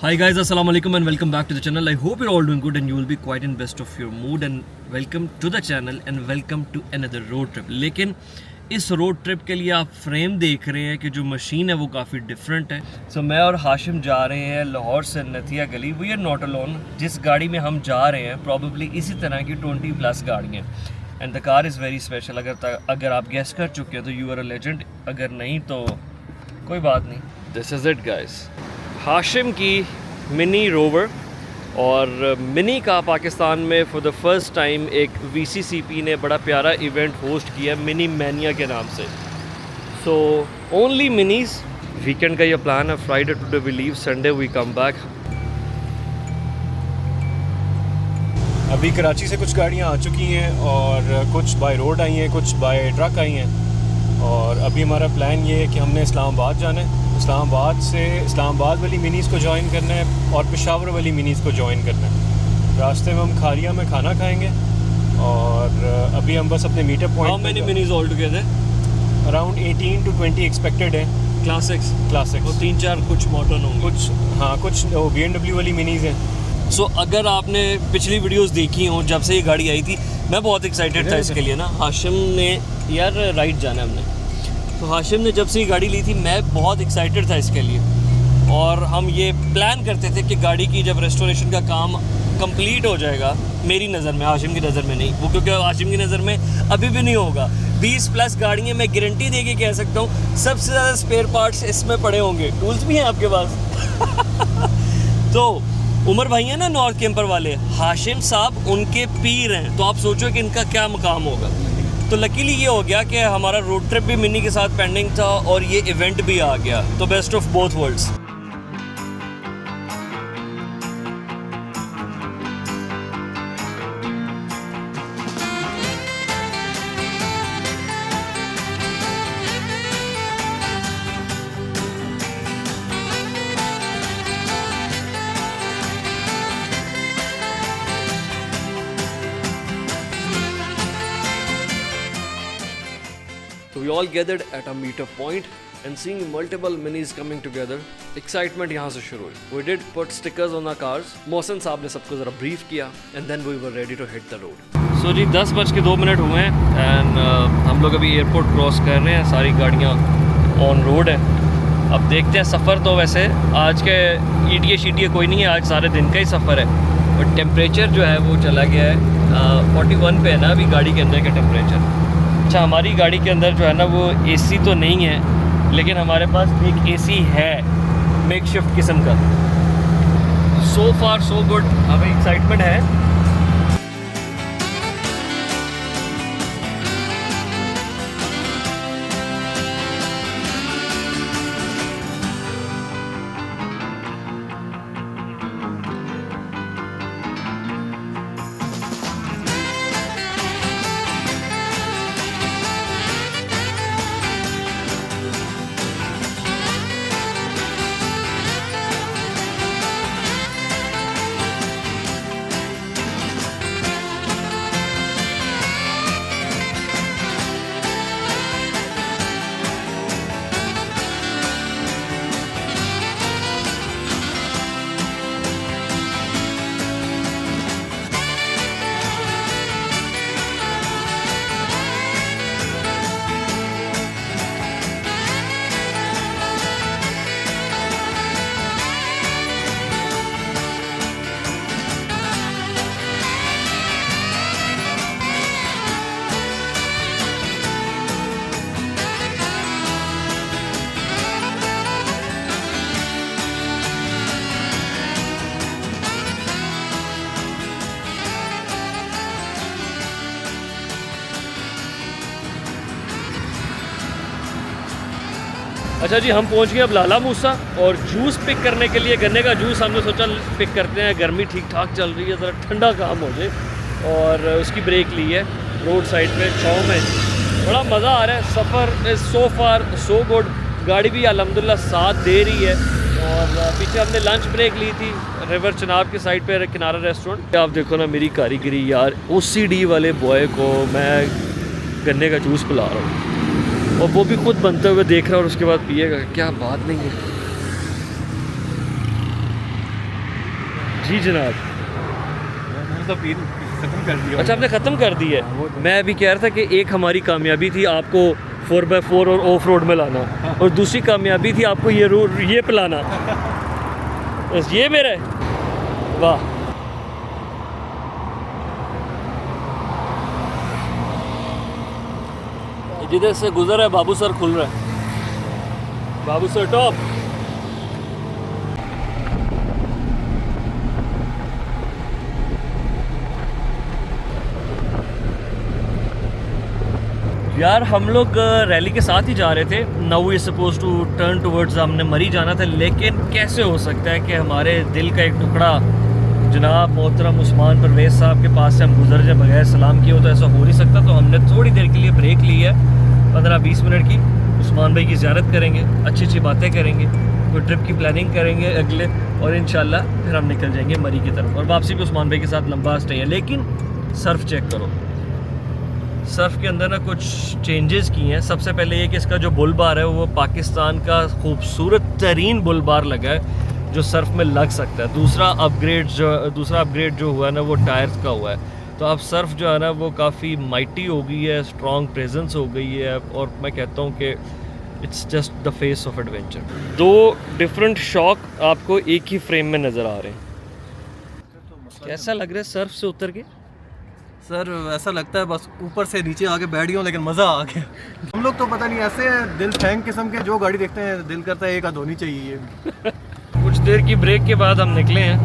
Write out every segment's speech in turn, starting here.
Hi guys, assalamu alaikum and welcome back to the channel. I hope you're all doing good and you will be quite in best of your mood and welcome to the channel and welcome to another road trip. लेकिन इस road trip के लिए आप frame देख रहे हैं कि जो मशीन है वो काफ़ी डिफरेंट है. सो मैं और हाशिम जा रहे हैं लाहौर से Nathia Gali. We are not alone. जिस गाड़ी में हम जा रहे हैं प्रॉबेबली इसी तरह की 20+ गाड़ियाँ and the car is very special. अगर आप गेस कर चुके हो तो यू आर अ लेजेंड, अगर नहीं तो कोई बात नहीं. This is it guys. Hashim की मिनी रोवर और मिनी का पाकिस्तान में फॉर द फर्स्ट टाइम एक VCCP ने बड़ा प्यारा इवेंट होस्ट किया मिनी मैनिया के नाम से. So only minis. वीकेंड का ये प्लान है. Friday today we leave, Sunday we come back. अभी कराची से कुछ गाड़ियाँ आ चुकी हैं और कुछ बाय रोड आई हैं, कुछ बाय ट्रक आई हैं. और अभी हमारा प्लान ये है कि हमने इस्लामाबाद जाना है. इस्लामाबाद से इस्लामाबाद वाली मिनीज़ को ज्वाइन करना है और पेशावर वाली मिनीज़ को ज्वाइन करना है. रास्ते में हम खारिया में खाना खाएंगे और अभी हम बस अपने meetup point. How many minis all together? Around 18 to 20 expected है. क्लासिक्स और 3-4 कुछ मॉडर्न होंगे. कुछ BMW वाली मिनीज़ हैं. सो अगर आपने पिछली वीडियोस देखी हों जब से ये गाड़ी आई थी, मैं बहुत एक्साइटेड था इसके लिए ना. हाशिम ने यार राइड जाना है हमने, तो हाशिम ने जब से ये गाड़ी ली थी मैं बहुत एक्साइटेड था इसके लिए. और हम ये प्लान करते थे कि गाड़ी की जब रेस्टोरेशन का काम कंप्लीट हो जाएगा, मेरी नज़र में, हाशिम की नज़र में नहीं, वो क्योंकि हाशिम की नज़र में अभी भी नहीं होगा. 20+ गाड़ियाँ मैं गारंटी दे के कह सकता हूँ सबसे ज़्यादा स्पेयर पार्ट्स इसमें पड़े होंगे. टूल्स भी हैं आपके पास. तो उमर भाई हैं ना नॉर्थ कैंपर वाले, हाशिम साहब उनके पीर हैं. तो आप सोचो कि इनका क्या मकाम होगा. तो लकीली ये हो गया कि हमारा रोड ट्रिप भी मिनी के साथ पेंडिंग था और ये इवेंट भी आ गया. तो best of both worlds. We all gathered at a meetup point and seeing multiple minis coming together. Excitement यहाँ से शुरू हुई. We did put stickers on our cars. Mohsin साहब ने सबको ज़रा ब्रीफ किया and then we were ready to hit the road. So जी 10:02 हुए हैं and हम लोग अभी एयरपोर्ट क्रॉस कर रहे हैं. सारी गाड़ियाँ ऑन रोड हैं. अब देखते हैं. सफ़र तो वैसे आज के ईटीए शीटीए कोई नहीं है, आज सारे दिन का ही सफ़र है. बट टेम्परेचर जो है वो चला गया है 41 पे है ना अभी गाड़ी के अंदर का टेम्परेचर. अच्छा, हमारी गाड़ी के अंदर जो है ना वो AC तो नहीं है, लेकिन हमारे पास एक AC है मेकशिफ्ट किस्म का. सो फार सो गुड. हमें एक्साइटमेंट है. अच्छा जी, हम पहुंच गए अब लाला मूसा और जूस पिक करने के लिए. गन्ने का जूस हमने सोचा पिक करते हैं. गर्मी ठीक ठाक चल रही है, ज़रा ठंडा काम हो जाए. और उसकी ब्रेक ली है रोड साइड पे छाँव में. बड़ा मज़ा आ रहा है. Safar is so far so good. गाड़ी भी अल्हम्दुलिल्लाह साथ दे रही है. और पीछे हमने लंच ब्रेक ली थी रिवर चनाब की साइड पे किनारा रेस्टोरेंट. आप देखो ना मेरी कारीगरी यार. OCD वाले बॉय को मैं गन्ने का जूस पिला रहा हूँ और वो भी खुद बनते हुए देख रहा है और उसके बाद पिएगा. क्या बात नहीं है. जी जनाब। मैंने तो पी खत्म कर दिया। अच्छा, आपने ख़त्म कर दी है। मैं अभी कह रहा था कि एक हमारी कामयाबी थी आपको 4x4 और ऑफ रोड में लाना, और दूसरी कामयाबी थी आपको ये पिलाना। बस ये मेरा है। वाह। जिधर से गुजर है बाबू सर खुल रहा है। बाबू सर टॉप। यार हम लोग रैली के साथ ही जा रहे थे। Now we suppose to turn towards, हमने मरी जाना था, लेकिन कैसे हो सकता है कि हमारे दिल का एक टुकड़ा जनाब मोहतरम उस्मान परवेज़ साहब के पास से हम गुजर जाए बगैर सलाम किए हो? तो ऐसा हो नहीं सकता। तो हमने थोड़ी देर के लिए ब्रेक ली है, 15-20 मिनट की। उस्मान भाई की ज़ियारत करेंगे, अच्छी अच्छी बातें करेंगे, कोई ट्रिप की प्लानिंग करेंगे अगले, और इंशाल्लाह फिर हम निकल जाएंगे मरी की तरफ। और वापसी भी उस्मान भाई के साथ लंबा स्टे है। लेकिन सर्फ चेक करो, सर्फ के अंदर ना कुछ चेंजेस किए हैं। सबसे पहले ये कि इसका जो बुल बार है वो पाकिस्तान का खूबसूरत तरीन बुल बार लगा है जो सर्फ में लग सकता है। दूसरा अपग्रेड जो हुआ है ना वो टायर्स का हुआ है। तो अब सर्फ जो है ना वो काफ़ी माइटी हो गई है, स्ट्रॉन्ग प्रेजेंस हो गई है, और मैं कहता हूँ कि it's just the face of adventure. 2 different shock आपको एक ही फ्रेम में नज़र आ रहे हैं। कैसा लग रहा है सर्फ से उतर के? सर ऐसा लगता है बस ऊपर से नीचे आके बैठ गया हूँ, लेकिन मज़ा आ गया। हम लोग तो पता नहीं ऐसे दिल फैंग किस्म के जो गाड़ी देखते हैं दिल करता है एक आध होनी चाहिए। कुछ देर की ब्रेक के बाद हम निकले हैं।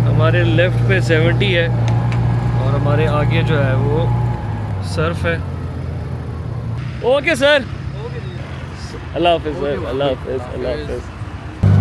हमारे लेफ्ट पे 70 है और हमारे आगे जो है वो सर्फ है। ओके सर, अल्लाह हाफिज़ सर, अल्लाह हाफिज़, अल्लाह हाफिज़।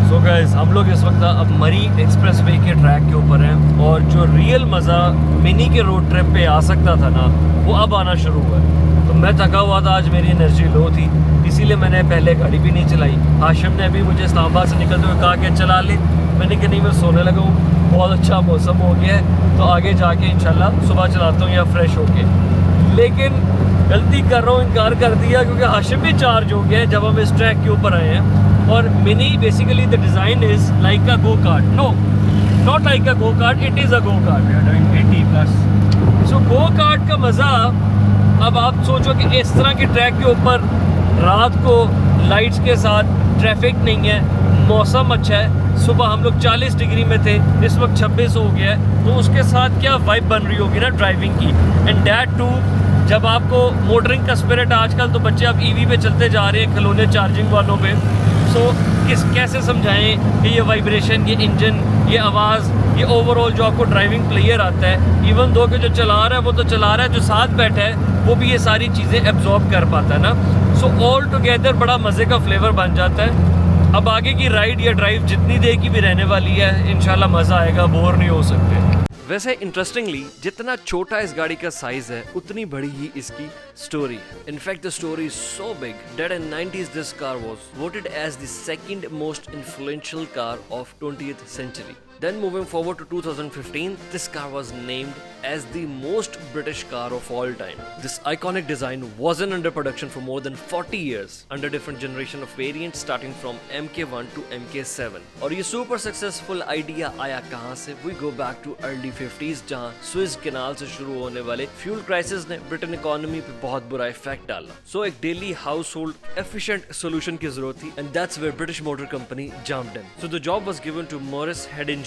सो गाइस, हम लोग इस वक्त अब मरी एक्सप्रेस वे के ट्रैक के ऊपर हैं, और जो रियल मज़ा मिनी के रोड ट्रिप पे आ सकता था ना वो अब आना शुरू हुआ है। तो मैं थका हुआ था, आज मेरी एनर्जी लो थी, इसीलिए मैंने पहले गाड़ी भी नहीं चलाई। हाशिम ने अभी मुझे इस्लामाबाद से निकलते हुए कहा कि चला ले, मैंने कहा नहीं मैं सोने लगा हूँ, बहुत अच्छा मौसम हो गया है, तो आगे जाके इंशाल्लाह सुबह चलाता हूँ या फ्रेश होके। लेकिन गलती कर रहा हूँ, इनकार कर दिया, क्योंकि हाशिम भी चार्ज हो गया है जब हम इस ट्रैक के ऊपर आए हैं। और Mini basically the design is like a go kart, no not like a go kart, it is a go kart 80+। So go kart का मज़ा, अब आप सोचो कि इस तरह के ट्रैक के ऊपर रात को लाइट्स के साथ, ट्रैफिक नहीं है, मौसम अच्छा है। सुबह हम लोग 40 डिग्री में थे, इस वक्त 26 हो गया है, तो उसके साथ क्या वाइब बन रही होगी ना ड्राइविंग की। एंड दैट टू जब आपको मोटरिंग का स्पिरिट, आजकल तो बच्चे अब ईवी पे चलते जा रहे हैं, खिलौने चार्जिंग वालों पे। सो कैसे समझाएं कि ये वाइब्रेशन, ये इंजन, ये आवाज़, ये ओवरऑल जो आपको ड्राइविंग प्लेयर आता है, इवन दो कि जो चला रहा है वो तो चला रहा है, जो साथ बैठा है वो भी ये सारी चीज़ें एब्जॉर्ब कर पाता है ना। सो ऑल टुगेदर बड़ा मज़े का फ्लेवर बन जाता है। अब आगे की राइड या ड्राइव जितनी देर की भी रहने वाली है, इंशाल्लाह मज़ा आएगा, बोर नहीं हो सकते। वैसे इंटरेस्टिंगली जितना छोटा इस गाड़ी का साइज है उतनी बड़ी ही इसकी स्टोरी है। In fact the story is so big that in 90s this car was voted as the second most influential car of 20th century. Then moving forward to 2015, this car was named as the most British car of all time. This iconic design wasn't under production for more than 40 years under different generation of variants starting from MK1 to MK7. और ये super successful idea आया कहाँ से? We go back to early 50s जहाँ Suez Canal से शुरू होने वाले fuel crisis ने Britain economy पे बहुत बुरा इफेक्ट डाला। So एक daily household efficient solution की जरूरत थी, and that's where British Motor Company jumped in. So the job was given to Morris head engineer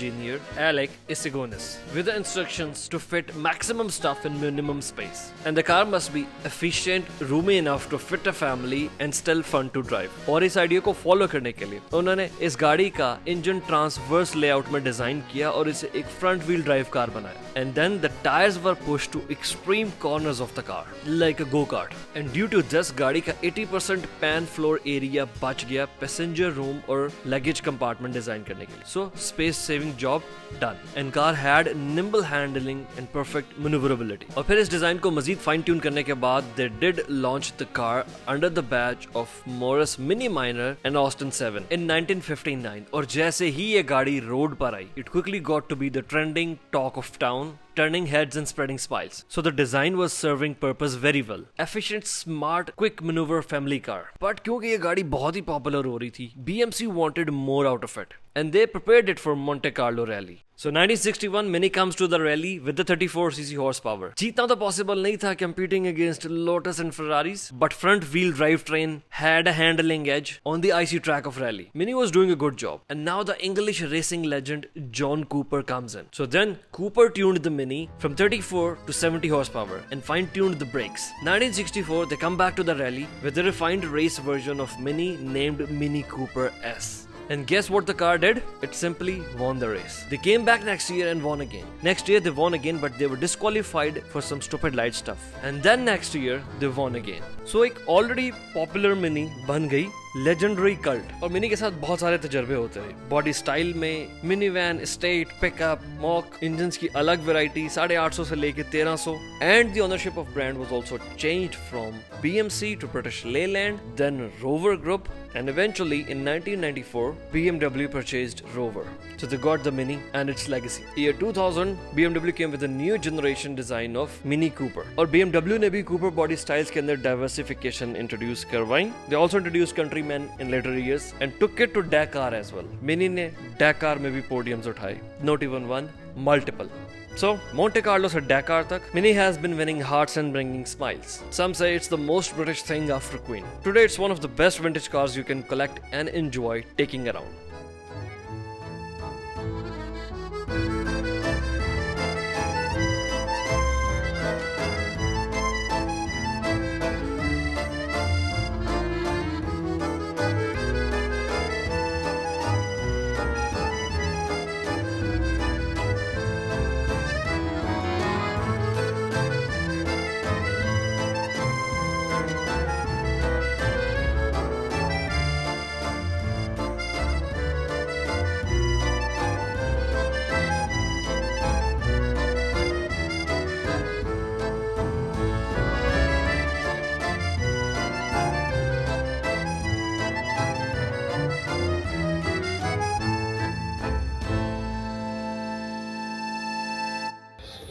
Alec Isigonis with the instructions to fit maximum stuff in minimum space, and the car must be efficient, roomy enough to fit a family and still fun to drive. और इस idea को follow करने के लिए उन्होंने इस गाड़ी का इंजन ट्रांसवर्स लेआउट में डिजाइन किया और इसे एक फ्रंट व्हील ड्राइव कार बनाया, and then the tires were pushed to extreme corners of the car like a go-kart, and due to this गाड़ी का 80% pan floor area बच गया पैसेंजर रूम और लगेज कंपार्टमेंट डिजाइन करने के लिए। So space saving job done, and car had nimble handling and perfect maneuverability. और फिर इस डिजाइन को मजीद फाइन ट्यून करने के बाद they did launch the car under the badge of Morris Mini Minor and Austin 7 in 1959. और जैसे ही ये गाड़ी रोड पर आई, it quickly got to be the trending talk of town, turning heads and spreading smiles. So the design was serving purpose very well. Efficient, smart, quick maneuver family car. But क्योंकि ये गाड़ी बहुत ही popular हो रही थी, BMC wanted more out of it, and they prepared it for Monte Carlo rally. So 1961 Mini comes to the rally with the 34cc horsepower. जीतना तो possible नहीं था competing against Lotus and Ferraris, but front wheel drive train had a handling edge on the icy track of rally. Mini was doing a good job, and now the English racing legend John Cooper comes in. So then Cooper tuned the Mini from 34 to 70 horsepower and fine-tuned the brakes. 1964 they come back to the rally with a refined race version of Mini named Mini Cooper S. And guess what the car did? It simply won the race. They came back next year and won again. Next year they won again, but they were disqualified for some stupid light stuff. And then next year they won again. So एक already popular Mini बन गई legendary cult. और mini के साथ बहुत सारे तजर्बे होते रहे। बॉडी स्टाइल में Mini van, estate, pickup, Moke, engines की अलग वैरायटी 850 से लेके 1300। And the ownership of brand was also changed from BMC to British Leyland, then Rover Group, and eventually in 1994 BMW purchased Rover. So they got the Mini and its legacy. Year 2000 BMW came with a new generation design of Mini Cooper. और BMW ने भी Cooper body styles के अंदर diversification introduce करवाई। They also introduced Countryman in later years and took it to Dakar as well. Mini ने Dakar में भी podiums उठाए, not even one, multiple. So, Monte Carlo से Dakar तक, Mini has been winning hearts and bringing smiles. Some say it's the most British thing after Queen. Today it's one of the best vintage cars you can collect and enjoy taking around.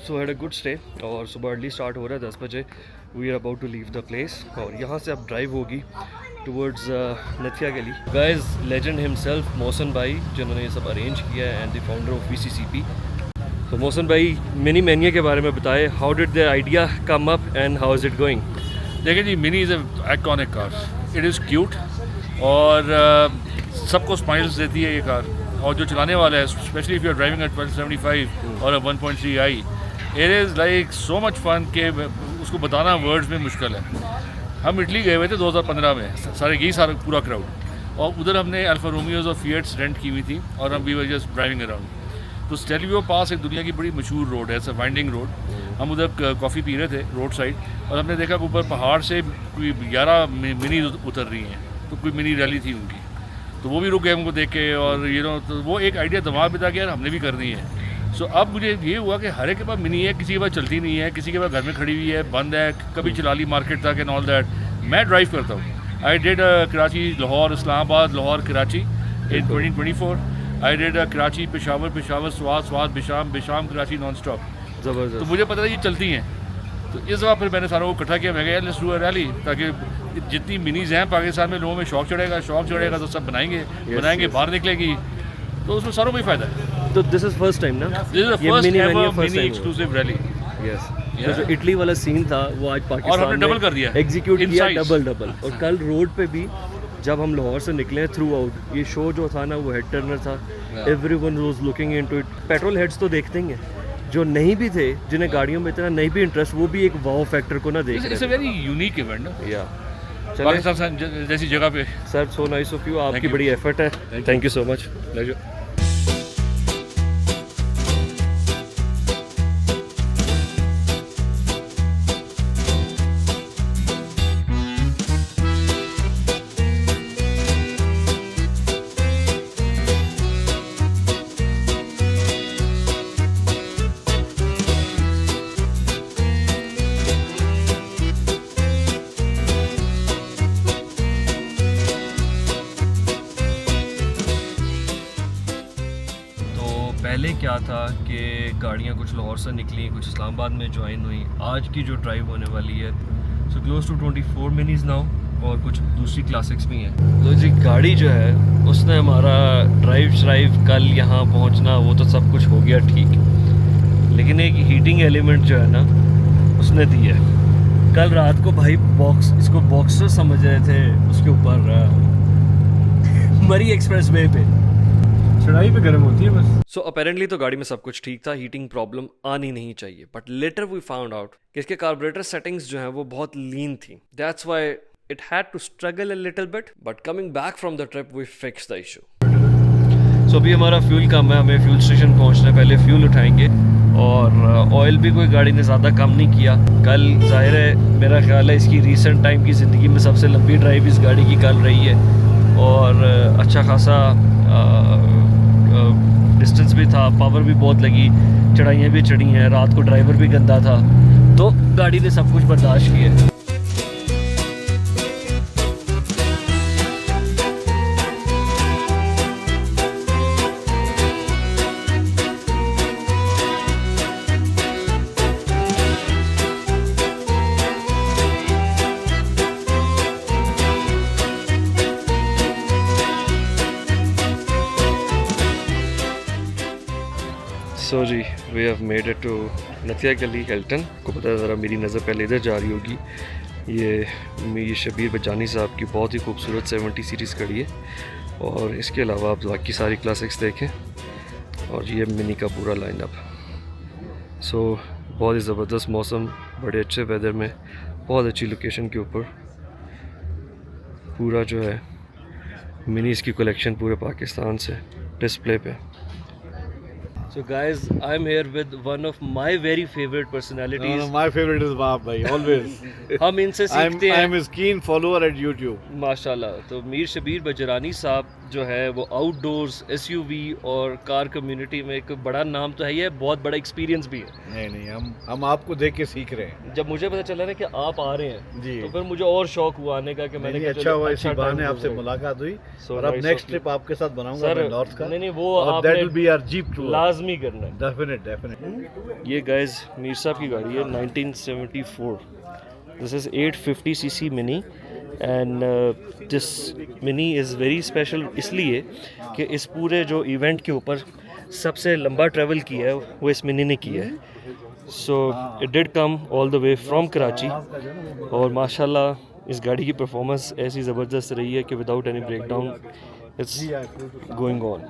So I had a good stay और सुबह early start हो रहा है 10 बजे। We are about to leave the place और यहाँ से अब ड्राइव होगी टूवर्ड्स नथिया गली। गाइस लेजेंड हिमसेल्फ मोहसिन भाई जिन्होंने ये सब अरेंज किया है and the founder of VCCP। तो मोहसिन भाई मिनी मैनिया के बारे में बताए, how did the idea come up and how is it going? देखिए जी, Mini is iconic car. It is cute और सबको स्माइल्स देती है ये कार। और जो चलाने वाला है, specially if you are driving at 1275 और 1.3i, it is like so much fun के उसको बताना वर्ड्स में मुश्किल है। हम इटली गए हुए थे 2015 में, सारा पूरा क्राउड, और उधर हमने अल्फा रोमियोज और फिएट्स रेंट की हुई थी और हम we were just driving around. तो स्टेल्वियो पास एक दुनिया की बड़ी मशहूर रोड है, इट्स अ वाइंडिंग रोड। हम उधर कॉफ़ी पी रहे थे रोड साइड और हमने देखा कि ऊपर पहाड़ से कोई 11 मिनी उतर रही हैं, तो कोई मिनी रैली थी उनकी। तो वो भी रुक गए हमको देख के और तो वो एक आइडिया दिमाग में था कि यार हमने भी करनी है। सो अब मुझे ये हुआ कि हर एक के पास मिनी है, किसी के पास चलती नहीं है, किसी के पास घर में खड़ी हुई है, बंद है, कभी चला ली मार्केट तक एंड ऑल दैट। मैं ड्राइव करता हूँ। I did Karachi, Lahore, Islamabad, Lahore, Karachi in 2024। I did Karachi, Peshawar, Peshawar, Swat, Besham, Karachi non stop. ज़बरदस्त। तो मुझे पता है ये चलती हैं। तो इस दफ़ा फिर मैंने सारों को इकट्ठा किया, मैं गया लेट्स डू अ रैली, ताकि जितनी मिनीज़ हैं पाकिस्तान में लोगों में शौक चढ़ेगा तो सब बनाएंगे बाहर निकलेगी, तो उसमें सारों में फ़ायदा है। तो दिस इज फर्स्ट टाइम ना, this is the first ever mini exclusive rally. Yes, जो इटली वाला सीन था वो आज पाकिस्तान और हमने डबल कर दिया, एग्जीक्यूट किया, डबल। और कल रोड पे भी जब हम लाहौर से निकले थ्रू आउट, ये शो जो था ना वो हेड टर्नर था। Everyone was looking into it. Petrol heads तो देखते ही हैं, जो नहीं भी थे, जिन्हें गाड़ियों में इतना नहीं भी इंटरेस्ट, वो भी एक वाव फैक्टर को ना देख रहे थे। It's a very unique event या पाकिस्तान जैसी जगह पे। Sir, so nice of you, आपकी बड़ी एफर्ट है। Thank you so much. Pleasure. पहले क्या था कि गाड़ियाँ कुछ लाहौर से निकली, कुछ इस्लामाबाद में ज्वाइन हुई। आज की जो ड्राइव होने वाली है, so close to 24 Minis now और कुछ दूसरी क्लासिक्स भी हैं। तो जी गाड़ी जो है उसने हमारा ड्राइव कल यहाँ पहुँचना वो तो सब कुछ हो गया ठीक, लेकिन एक हीटिंग एलिमेंट जो है ना उसने दी है। कल रात को भाई इसको बॉक्सर समझ रहे थे उसके ऊपर मरी एक्सप्रेस वे पे, चढ़ाई पे गर्म होती है बस। सो अपेरेंटली तो गाड़ी में सब कुछ ठीक था, हीटिंग प्रॉब्लम आनी नहीं चाहिए, but later we found out कि इसके कार्बोरेटर सेटिंग्स जो हैं वो बहुत लीन थी। That's why it had to struggle a little bit, but coming back from the trip we fix the issue. So अभी हमारा फ्यूल कम है, हमें फ्यूल स्टेशन पहुंचना है, पहले फ्यूल उठाएंगे। और ऑयल भी कोई गाड़ी ने ज़्यादा कम नहीं किया कल। जाहिर है मेरा ख्याल है इसकी रीसेंट टाइम की ज़िंदगी में सबसे लंबी ड्राइव इस गाड़ी की कल रही है, और अच्छा खासा डिस्टेंस भी था, पावर भी बहुत लगी, चढ़ाइयाँ भी चढ़ी हैं, रात को ड्राइवर भी गंदा था, तो गाड़ी ने सब कुछ बर्दाश्त किया। So ji we have made it to Nathia Gali Hilton. को पता है ज़रा मेरी नज़र पहले इधर जा रही होगी। ये मीर शबीर बचानी साहब की बहुत ही खूबसूरत 70 सीरीज़ खड़ी है, और इसके अलावा आप बाकी सारी क्लासिक्स देखें, और ये मिनी का पूरा लाइनअप। सो बहुत ही ज़बरदस्त मौसम, बड़े अच्छे वेदर में, बहुत अच्छी लोकेशन के ऊपर पूरा जो है मिनीज़ की कलेक्शन पूरे पाकिस्तान से डिस्प्ले पे। So guys, I'm here with one of my very favorite personalities. No, my favorite is Baap bhai, always. हम इनसे सीखते हैं। I'm his keen follower at YouTube. माशाल्लाह। तो मीर शबीर बजरानी साहब जो है वो आउटडोर्स, एसयूवी और कार कम्युनिटी में एक बड़ा नाम तो है, ये बहुत बड़ा एक्सपीरियंस भी है। नहीं हम आपको देख के सीख रहे हैं। जब मुझे पता चला ना कि आप आ रहे हैं जी, तो फिर मुझे और शौक हुआ आने का कि मैंने अच्छा हुआ इसी बहाने आपसे मुलाकात हुई। और अब नेक्स्ट ट्रिप आपके साथ बनाऊंगा मैं नॉर्थ का। नहीं वो that will be our jeep tour, लाजमी करना है। डेफिनेट। ये गाइस मीर साहब की गाड़ी है 1974। This is 850 CC mini, and this mini is very special इसलिए कि इस पूरे जो इवेंट के ऊपर सबसे लंबा ट्रैवल किया है वो इस मिनी ने किया है। So it did come all the way from Karachi, और माशाल्लाह इस गाड़ी की परफॉर्मेंस ऐसी ज़बरदस्त रही है कि without any breakdown it's going on.